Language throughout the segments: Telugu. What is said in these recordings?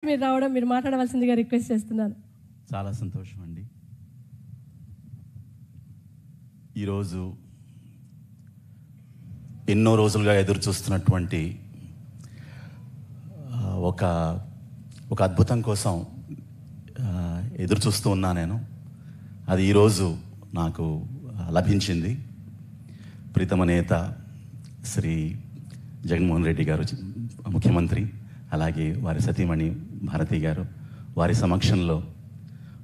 మీరు రావడం, మీరు మాట్లాడవలసిందిగా రిక్వెస్ట్ చేస్తున్నాను. చాలా సంతోషం అండి. ఈరోజు ఎన్నో రోజులుగా ఎదురు చూస్తున్నటువంటి ఒక అద్భుతం కోసం ఎదురు చూస్తూ ఉన్నా నేను. అది ఈరోజు నాకు లభించింది. ప్రీతమ నేత శ్రీ జగన్మోహన్ రెడ్డి గారు, ముఖ్యమంత్రి, అలాగే వారి సతీమణి భారతి గారు, వారి సమక్షంలో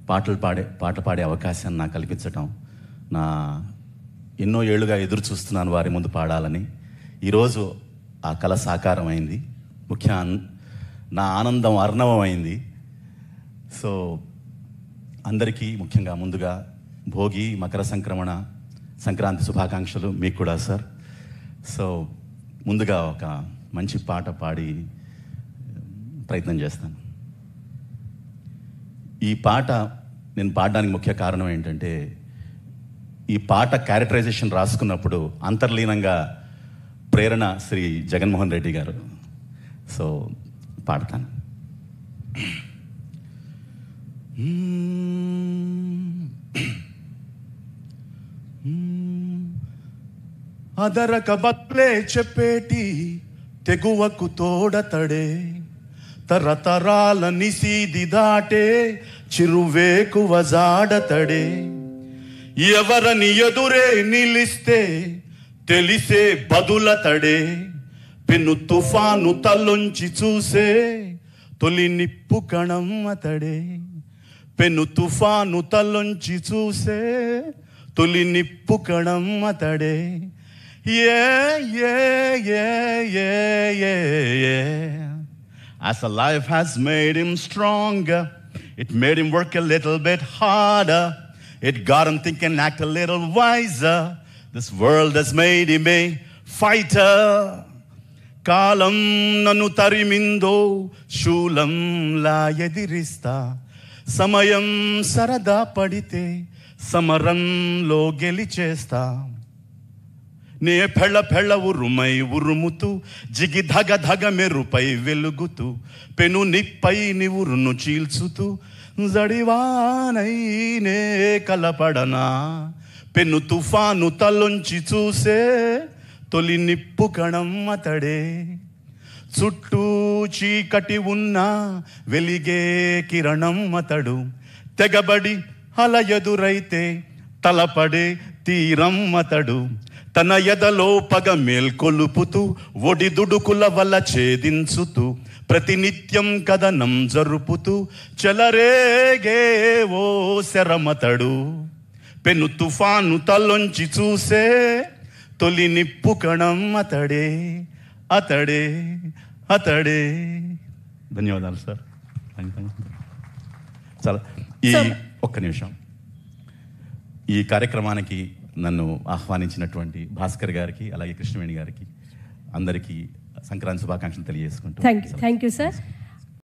పాట పాడే అవకాశాన్ని నాకు కల్పించటం, నా ఎన్నో ఏళ్ళుగా ఎదురు చూస్తున్నాను వారి ముందు పాడాలని. ఈరోజు ఆ కళ సాకారం అయింది. నా ఆనందం అర్ణవమైంది. సో అందరికీ ముఖ్యంగా ముందుగా భోగి, మకర సంక్రాంతి శుభాకాంక్షలు మీకు కూడా సార్. సో ముందుగా ఒక మంచి పాట పాడి ప్రయత్నం చేస్తాను. ఈ పాట నేను పాడడానికి ముఖ్య కారణం ఏంటంటే, ఈ పాట క్యారెక్టరైజేషన్ రాసుకున్నప్పుడు అంతర్లీనంగా ప్రేరణ శ్రీ జగన్మోహన్ రెడ్డి గారు. సో పాడతాను. అదరక బత్లే చెప్పేటి తెగువకు తోడతడే, తరతరాల నిసీది దాటే చిరువేకువ జాడతడే, ఎవరని ఎదురే నిలిస్తే తెలిసే బదులతడే, పెను తుఫాను తలొంచి చూసే తొలి నిప్పు కణం అతడే, పెను తుఫాను తలొంచి చూసే తొలి నిప్పు కణం అతడే. As a life has made him stronger, it made him work a little bit harder, it got him thinking, act a little wiser. This world has made him a fighter. కాలం నన్ను తరిమిందో శూలంలా ఎదిరిస్తా, సమయం సరదా పడితే సమరంలో గెలిచేస్తా. నే పెళ్ళ ఉరుమై ఉరుముతూ, జిగి ధగ మెరుపై వెలుగుతూ, పెను నిప్పై నివురును చీల్చుతూ, జడివానై నే కలపడనా, పెను తుఫాను తలొంచి చూసే తొలి నిప్పు కణం అతడే, చుట్టూ చీకటి ఉన్నా వెలిగే కిరణం అతడు, తెగబడి అల ఎదురైతే తలపడే తీరం అతడు, తన ఎదలో పగ మేల్కొలుపుతూ ఒడిదుడుకుల వల్ల ఛేదించుతూ ప్రతినిత్యం కథనం జరుపుతూ చెలరేగే ఓ శరమతడు, పెను తుఫాను తలొంచి చూసే తొలి నిప్పు కణం అతడే అతడే అతడే. ధన్యవాదాలు సార్. చాలా ఒక్క నిమిషం. ఈ కార్యక్రమానికి నన్ను ఆహ్వానించినటువంటి భాస్కర్ గారికి, అలాగే కృష్ణవేణి గారికి, అందరికీ సంక్రాంతి శుభాకాంక్షలు తెలియజేసుకుంటూ థ్యాంక్ యూ సార్.